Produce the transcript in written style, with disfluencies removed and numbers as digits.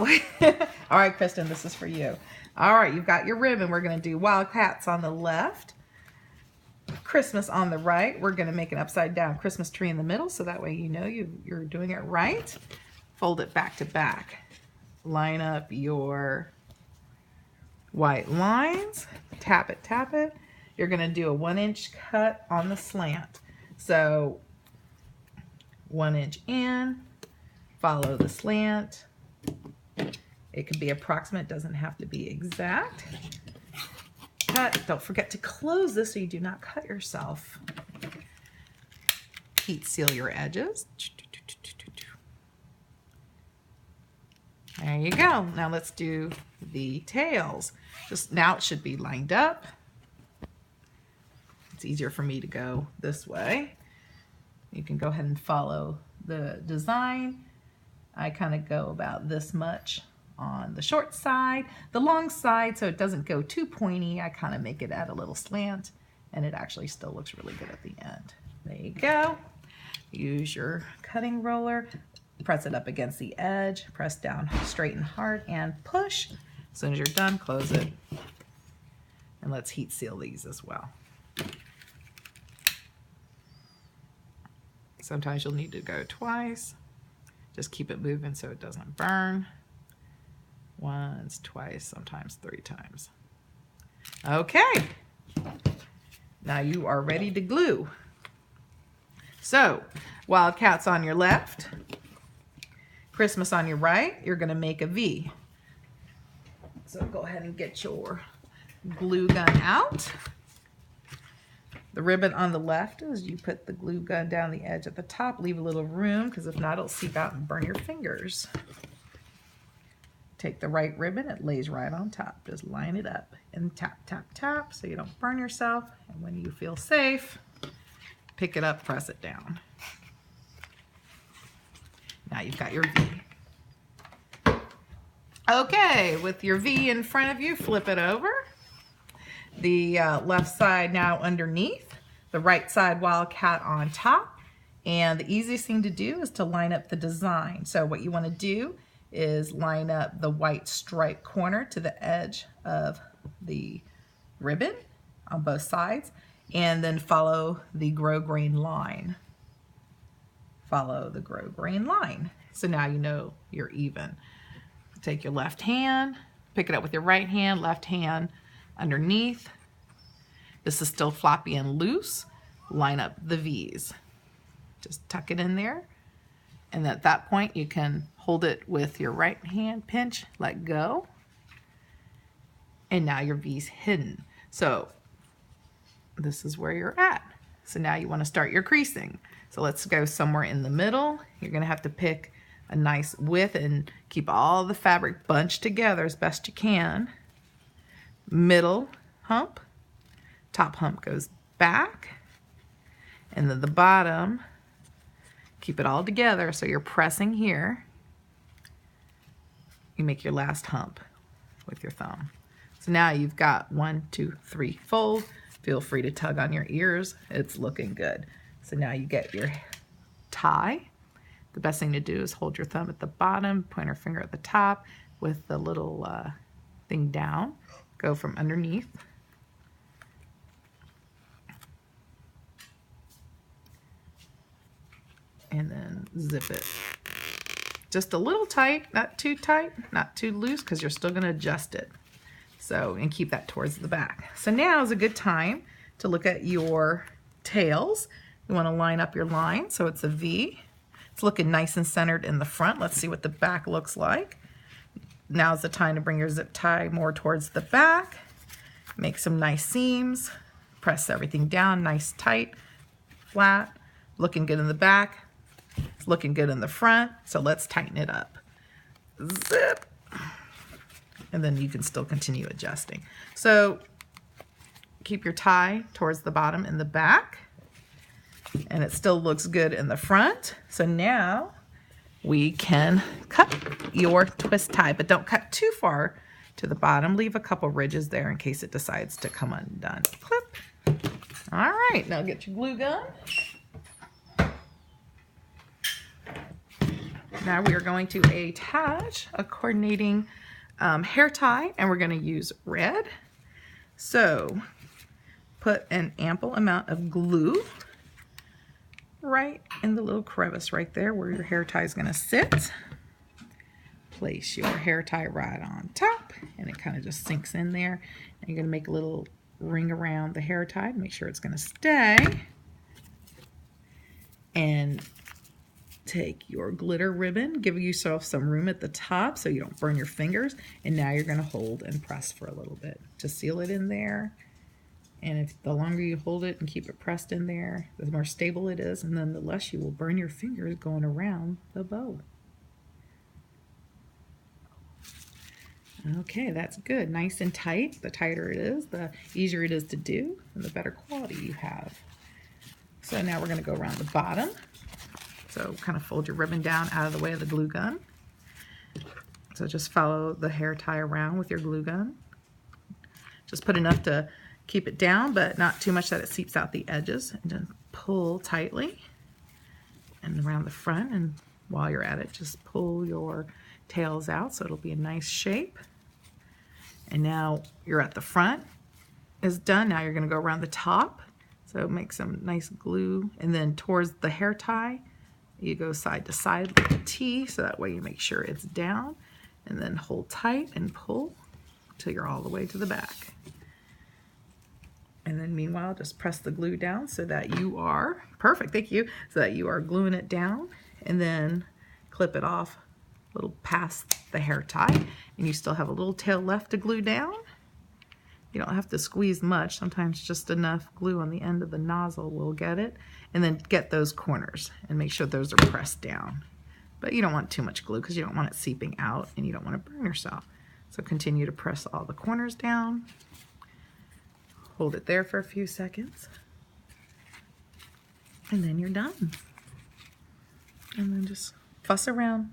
Oh, all right, Kristen, this is for you. All right, you've got your ribbon. We're going to do Wildcats on the left, Christmas on the right. We're going to make an upside down Christmas tree in the middle, so that way you know you're doing it right. Fold it back to back. Line up your white lines. Tap it, tap it. You're going to do a 1-inch cut on the slant. So 1 inch in, follow the slant. It can be approximate, doesn't have to be exact. Cut. Don't forget to close this so you do not cut yourself. Heat seal your edges. There you go. Now let's do the tails. Just now it should be lined up. It's easier for me to go this way. You can go ahead and follow the design. I kind of go about this much on the short side. The long side, so it doesn't go too pointy, I kind of make it at a little slant, and it actually still looks really good at the end. There you go. Use your cutting roller, press it up against the edge, press down straight and hard, and push. As soon as you're done, close it. And let's heat seal these as well. Sometimes you'll need to go twice. Just keep it moving so it doesn't burn. Once, twice, sometimes 3 times. Okay, now you are ready to glue. So, Wildcats on your left, Christmas on your right, you're going to make a V. So go ahead and get your glue gun out. The ribbon on the left is you put the glue gun down the edge at the top, leave a little room because if not it'll seep out and burn your fingers. Take the right ribbon, it lays right on top. Just line it up and tap, tap, tap so you don't burn yourself. And when you feel safe, pick it up, press it down. Now you've got your V. Okay, with your V in front of you, flip it over. The left side now underneath, the right side Wildcat on top. And the easiest thing to do is to line up the design. So what you want to do is line up the white stripe corner to the edge of the ribbon on both sides, and then follow the grosgrain line. Follow the grosgrain line. So now you know you're even. Take your left hand, pick it up with your right hand, left hand underneath. This is still floppy and loose. Line up the V's. Just tuck it in there. And at that point, you can hold it with your right hand, pinch, let go. And now your V's hidden. So this is where you're at. So now you want to start your creasing. So let's go somewhere in the middle. You're going to have to pick a nice width and keep all the fabric bunched together as best you can. Middle hump, top hump goes back, and then the bottom, keep it all together so you're pressing here. You make your last hump with your thumb. So now you've got 1, 2, 3 fold. Feel free to tug on your ears. It's looking good. So now you get your tie. The best thing to do is hold your thumb at the bottom, pointer finger at the top with the little thing down. Go from underneath. And then zip it. Just a little tight, not too tight, not too loose, because you're still going to adjust it. So, and keep that towards the back. So now is a good time to look at your tails. You want to line up your line so it's a V. It's looking nice and centered in the front. Let's see what the back looks like. Now's the time to bring your zip tie more towards the back. Make some nice seams. Press everything down, nice, tight, flat. Looking good in the back. It's looking good in the front. So let's tighten it up. Zip. And then you can still continue adjusting. So keep your tie towards the bottom and the back. And it still looks good in the front. So now we can cut your twist tie, but don't cut too far to the bottom. Leave a couple ridges there in case it decides to come undone. Clip. All right, now get your glue gun. Now we are going to attach a coordinating hair tie, and we're going to use red. So put an ample amount of glue right in the little crevice right there where your hair tie is going to sit. Place your hair tie right on top, and it kind of just sinks in there. And you're going to make a little ring around the hair tie to make sure it's going to stay. And take your glitter ribbon, give yourself some room at the top so you don't burn your fingers, and now you're going to hold and press for a little bit to seal it in there. And if the longer you hold it and keep it pressed in there, the more stable it is, and then the less you will burn your fingers going around the bow. Okay, that's good. Nice and tight. The tighter it is, the easier it is to do, and the better quality you have. So now we're going to go around the bottom. So kind of fold your ribbon down out of the way of the glue gun. So just follow the hair tie around with your glue gun. Just put enough to keep it down, but not too much that it seeps out the edges. And then pull tightly and around the front. And while you're at it, just pull your tails out so it'll be a nice shape. And now you're at the front is done. Now you're going to go around the top. So make some nice glue, and then towards the hair tie, you go side to side like a T, so that way you make sure it's down, and then hold tight and pull till you're all the way to the back. And then meanwhile, just press the glue down so that you are, perfect, thank you, so that you are gluing it down, and then clip it off a little past the hair tie, and you still have a little tail left to glue down. You don't have to squeeze much. Sometimes just enough glue on the end of the nozzle will get it. And then get those corners and make sure those are pressed down. But you don't want too much glue because you don't want it seeping out and you don't want to burn yourself. So continue to press all the corners down. Hold it there for a few seconds. And then you're done. And then just fuss around